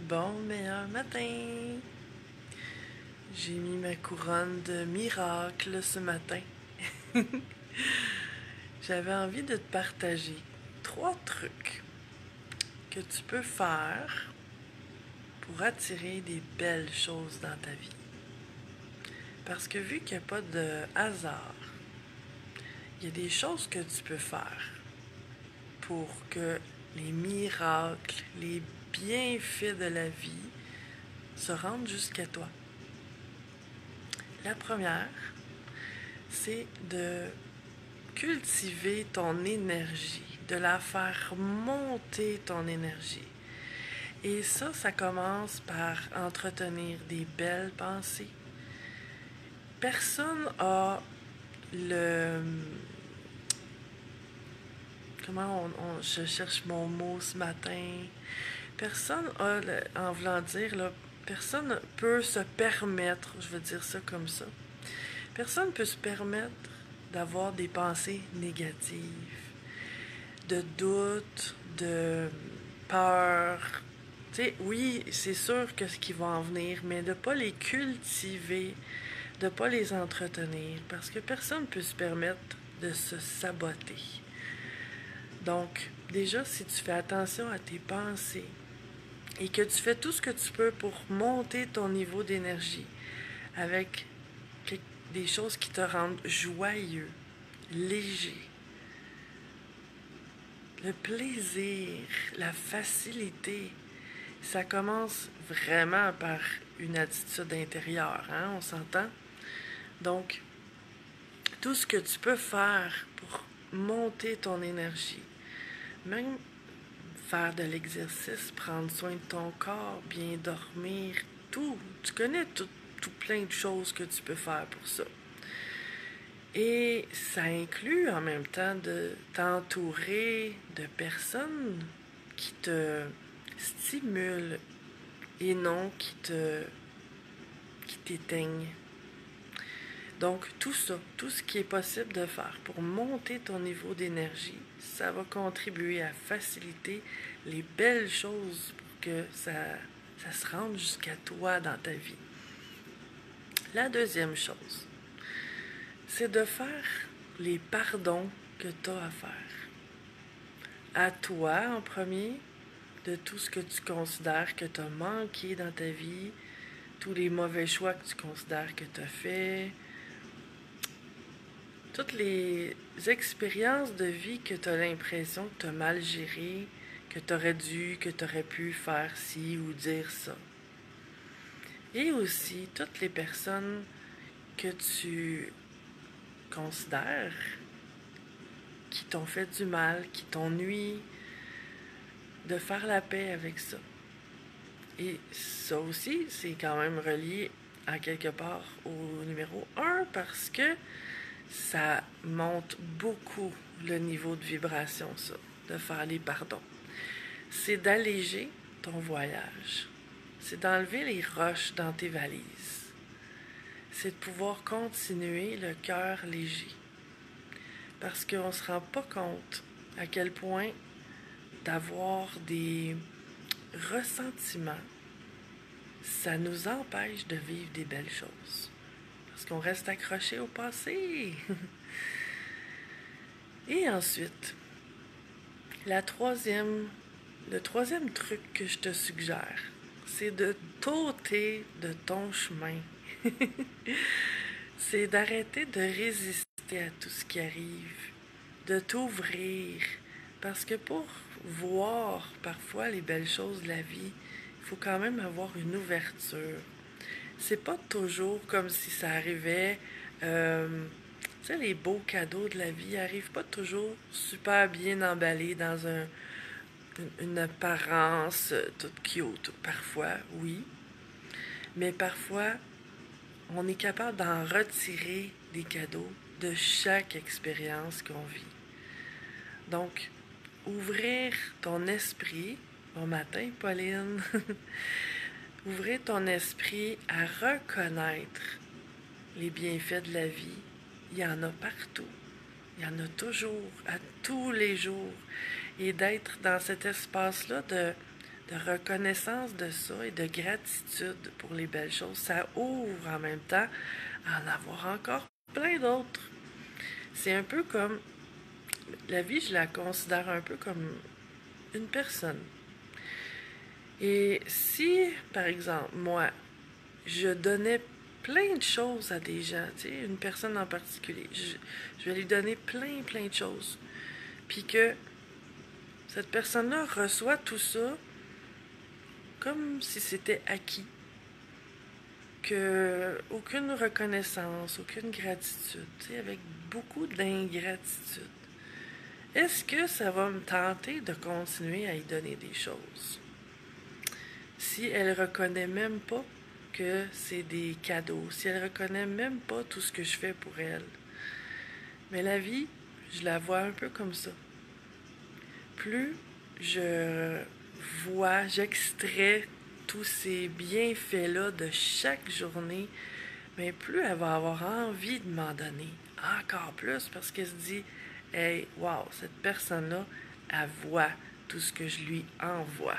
Bon meilleur matin! J'ai mis ma couronne de miracle ce matin. J'avais envie de te partager 3 trucs que tu peux faire pour attirer des belles choses dans ta vie. Parce que vu qu'il n'y a pas de hasard, il y a des choses que tu peux faire pour que les miracles, les bienfaits de la vie se rendent jusqu'à toi. La première, c'est de cultiver ton énergie, de la faire monter ton énergie. Et ça commence par entretenir des belles pensées. Personne a le... je cherche mon mot ce matin. Personne a, en voulant dire, là, personne peut se permettre, je veux dire ça comme ça, personne peut se permettre d'avoir des pensées négatives, de doute, de peur. Tu sais, oui, c'est sûr que ce qui va en venir, mais de ne pas les cultiver, de ne pas les entretenir, parce que personne ne peut se permettre de se saboter. Donc, déjà, si tu fais attention à tes pensées et que tu fais tout ce que tu peux pour monter ton niveau d'énergie avec des choses qui te rendent joyeux, léger, le plaisir, la facilité, ça commence vraiment par une attitude intérieure, hein, on s'entend? Donc, tout ce que tu peux faire pour monter ton énergie, même faire de l'exercice, prendre soin de ton corps, bien dormir, tout, tu connais tout plein de choses que tu peux faire pour ça. Et ça inclut en même temps de t'entourer de personnes qui te stimulent et non qui t'éteignent. Donc tout ça, tout ce qui est possible de faire pour monter ton niveau d'énergie, ça va contribuer à faciliter les belles choses pour que ça se rende jusqu'à toi dans ta vie. La deuxième chose, c'est de faire les pardons que tu as à faire. À toi en premier, de tout ce que tu considères que tu as manqué dans ta vie, tous les mauvais choix que tu considères que tu as faits, toutes les expériences de vie que tu as l'impression que tu as mal gérées, que tu aurais dû, que tu aurais pu faire ci ou dire ça. Et aussi toutes les personnes que tu considères qui t'ont fait du mal, qui t'ont nui, de faire la paix avec ça. Et ça aussi, c'est quand même relié à quelque part au numéro 1 parce que ça monte beaucoup le niveau de vibration, ça, de faire les pardons. C'est d'alléger ton voyage. C'est d'enlever les roches dans tes valises. C'est de pouvoir continuer le cœur léger. Parce qu'on ne se rend pas compte à quel point d'avoir des ressentiments, ça nous empêche de vivre des belles choses. Parce qu'on reste accroché au passé. Et ensuite, le troisième truc que je te suggère, c'est de t'ôter de ton chemin. C'est d'arrêter de résister à tout ce qui arrive, de t'ouvrir. Parce que pour voir parfois les belles choses de la vie, il faut quand même avoir une ouverture. C'est pas toujours comme si ça arrivait. Tu sais, les beaux cadeaux de la vie arrivent pas toujours super bien emballés dans une apparence toute cute. Parfois, oui. Mais parfois, on est capable d'en retirer des cadeaux de chaque expérience qu'on vit. Donc, ouvrir ton esprit, bon matin, Pauline, ouvrir ton esprit à reconnaître les bienfaits de la vie. Il y en a partout. Il y en a toujours, à tous les jours. Et d'être dans cet espace-là de reconnaissance de ça et de gratitude pour les belles choses. Ça ouvre en même temps à en avoir encore plein d'autres. C'est un peu comme... La vie, je la considère un peu comme une personne. Et si, par exemple, moi, je donnais plein de choses à des gens, tu sais, une personne en particulier, je vais lui donner plein de choses, puis que cette personne-là reçoit tout ça comme si c'était acquis, que aucune reconnaissance, aucune gratitude, tu sais, avec beaucoup d'ingratitude. Est-ce que ça va me tenter de continuer à y donner des choses? Si elle reconnaît même pas que c'est des cadeaux, si elle reconnaît même pas tout ce que je fais pour elle. Mais la vie, je la vois un peu comme ça. Plus je vois, j'extrais tous ces bienfaits-là de chaque journée, mais plus elle va avoir envie de m'en donner. Encore plus parce qu'elle se dit, hey, wow, cette personne-là, elle voit tout ce que je lui envoie.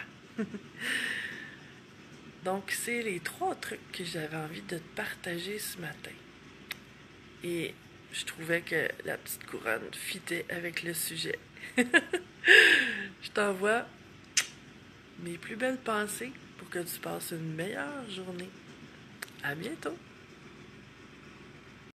Donc, c'est les 3 trucs que j'avais envie de te partager ce matin. Et je trouvais que la petite couronne fitait avec le sujet. Je t'envoie mes plus belles pensées pour que tu passes une meilleure journée. À bientôt!